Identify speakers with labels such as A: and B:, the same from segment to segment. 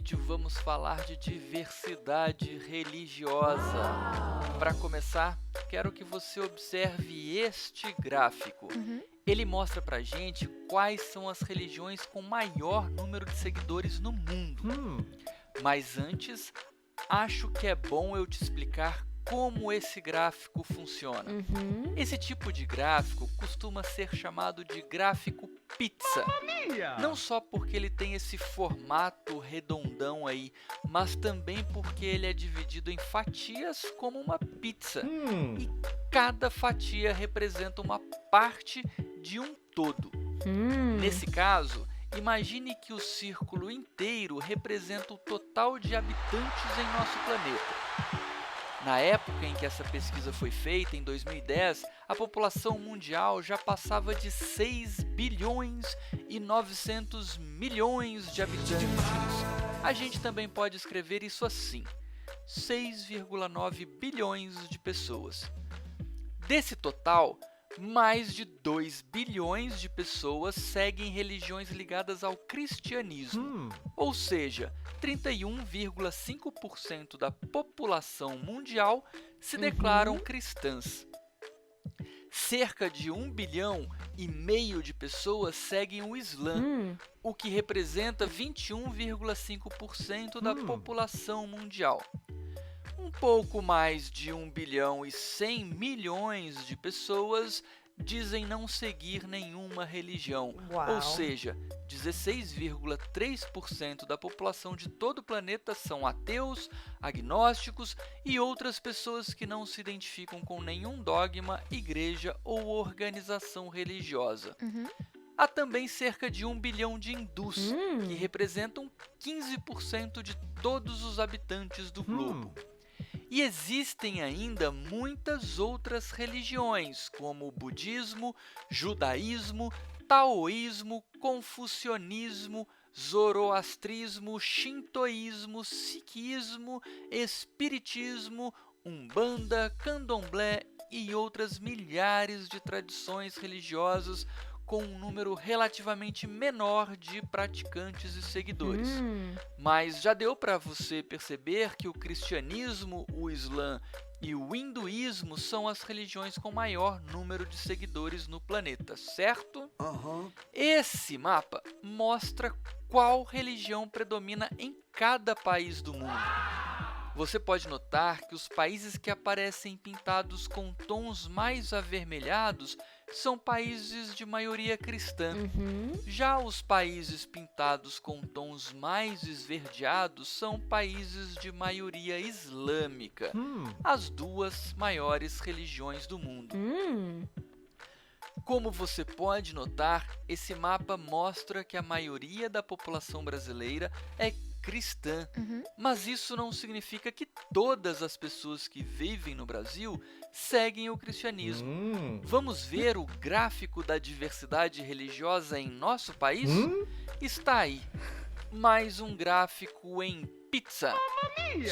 A: vídeo vamos falar de diversidade religiosa. Para começar, quero que você observe este gráfico. Ele mostra pra gente quais são as religiões com maior número de seguidores no mundo. Mas antes, acho que é bom eu te explicar como esse gráfico funciona. Esse tipo de gráfico costuma ser chamado de gráfico pizza. Não só porque ele tem esse formato redondão aí, mas também porque ele é dividido em fatias como uma pizza. E cada fatia representa uma parte de um todo. Nesse caso, imagine que o círculo inteiro representa o total de habitantes em nosso planeta. Na época em que essa pesquisa foi feita, em 2010, a população mundial já passava de 6 bilhões e 900 milhões de habitantes. A gente também pode escrever isso assim: 6,9 bilhões de pessoas. Desse total, mais de 2 bilhões de pessoas seguem religiões ligadas ao cristianismo, ou seja, 31,5% da população mundial se declaram cristãs. Cerca de 1,5 bilhão de pessoas seguem o Islã, o que representa 21,5% da população mundial. Um pouco mais de 1 bilhão e 100 milhões de pessoas dizem não seguir nenhuma religião, ou seja, 16,3% da população de todo o planeta são ateus, agnósticos e outras pessoas que não se identificam com nenhum dogma, igreja ou organização religiosa. Há também cerca de 1 bilhão de hindus, que representam 15% de todos os habitantes do globo. E existem ainda muitas outras religiões, como o budismo, judaísmo, taoísmo, confucionismo, zoroastrismo, shintoísmo, sikhismo, espiritismo, umbanda, candomblé e outras milhares de tradições religiosas com um número relativamente menor de praticantes e seguidores. Mas já deu para você perceber que o cristianismo, o Islã e o hinduísmo são as religiões com maior número de seguidores no planeta, certo? Esse mapa mostra qual religião predomina em cada país do mundo. Você pode notar que os países que aparecem pintados com tons mais avermelhados são países de maioria cristã. Já os países pintados com tons mais esverdeados são países de maioria islâmica, as duas maiores religiões do mundo. Como você pode notar, esse mapa mostra que a maioria da população brasileira é cristã, mas isso não significa que todas as pessoas que vivem no Brasil seguem o cristianismo. Vamos ver o gráfico da diversidade religiosa em nosso país? Está aí, mais um gráfico em pizza,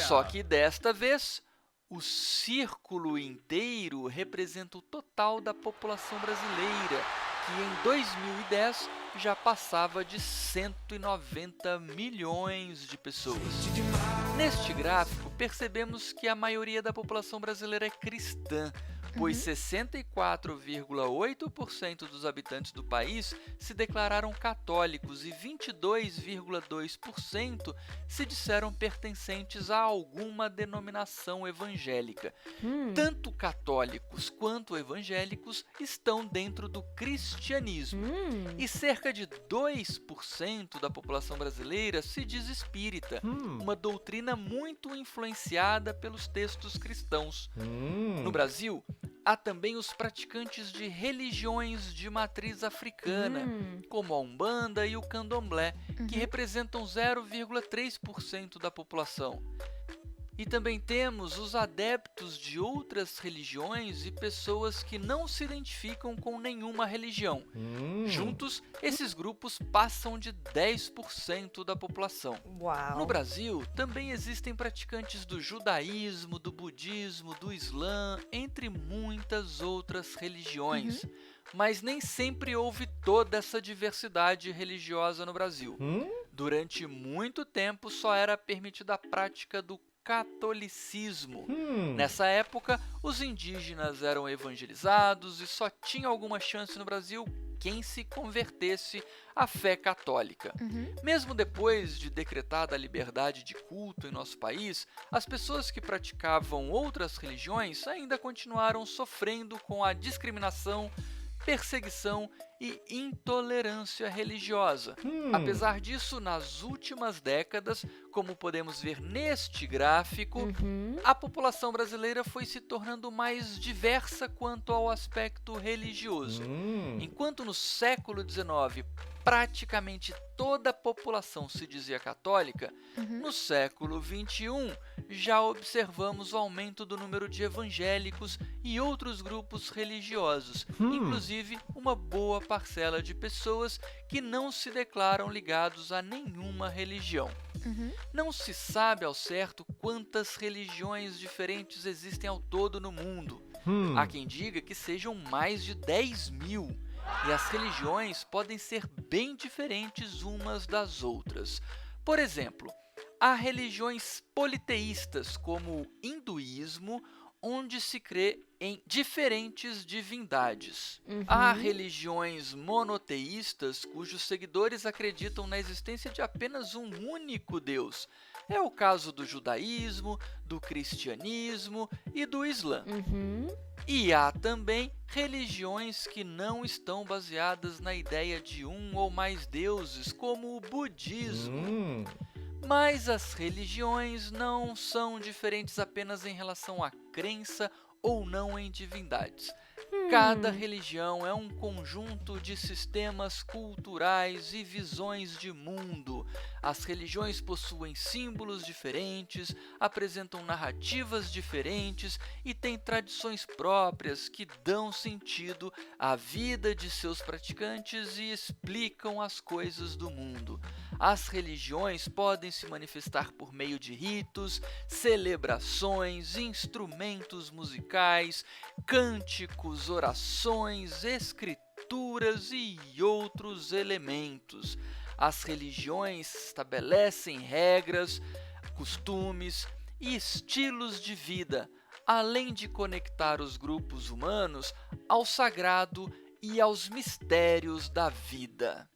A: só que desta vez o círculo inteiro representa o total da população brasileira, que em 2010 já passava de 190 milhões de pessoas. Neste gráfico, percebemos que a maioria da população brasileira é cristã, pois 64,8% dos habitantes do país se declararam católicos e 22,2% se disseram pertencentes a alguma denominação evangélica. Tanto católicos quanto evangélicos estão dentro do cristianismo. E cerca de 2% da população brasileira se diz espírita, uma doutrina muito influenciada pelos textos cristãos. No Brasil, há também os praticantes de religiões de matriz africana, como a Umbanda e o Candomblé, que representam 0,3% da população. E também temos os adeptos de outras religiões e pessoas que não se identificam com nenhuma religião. Juntos, esses grupos passam de 10% da população. No Brasil, também existem praticantes do judaísmo, do budismo, do islã, entre muitas outras religiões. Mas nem sempre houve toda essa diversidade religiosa no Brasil. Durante muito tempo, só era permitida a prática do catolicismo. Nessa época, os indígenas eram evangelizados e só tinha alguma chance no Brasil quem se convertesse à fé católica.
B: Uhum.
A: Mesmo depois de decretada a liberdade de culto em nosso país, as pessoas que praticavam outras religiões ainda continuaram sofrendo com a discriminação, perseguição e intolerância religiosa. Apesar disso, nas últimas décadas, como podemos ver neste gráfico,
B: Uhum.
A: a população brasileira foi se tornando mais diversa quanto ao aspecto religioso. Enquanto no século XIX praticamente toda a população se dizia católica,
B: Uhum.
A: no século XXI já observamos o aumento do número de evangélicos e outros grupos religiosos, inclusive uma boa parcela de pessoas que não se declaram ligados a nenhuma religião.
B: Uhum.
A: Não se sabe ao certo quantas religiões diferentes existem ao todo no mundo. Há quem diga que sejam mais de 10.000, e as religiões podem ser bem diferentes umas das outras. Por exemplo, há religiões politeístas, como o hinduísmo, onde se crê em diferentes divindades. Há
B: Uhum.
A: religiões monoteístas, cujos seguidores acreditam na existência de apenas um único Deus. É o caso do judaísmo, do cristianismo e do islã.
B: Uhum.
A: E há também religiões que não estão baseadas na ideia de um ou mais deuses, como o budismo. Mas as religiões não são diferentes apenas em relação à crença ou não em divindades. Cada religião é um conjunto de sistemas culturais e visões de mundo. As religiões possuem símbolos diferentes, apresentam narrativas diferentes e têm tradições próprias que dão sentido à vida de seus praticantes e explicam as coisas do mundo. As religiões podem se manifestar por meio de ritos, celebrações, instrumentos musicais, cânticos, orações, escrituras e outros elementos. As religiões estabelecem regras, costumes e estilos de vida, além de conectar os grupos humanos ao sagrado e aos mistérios da vida.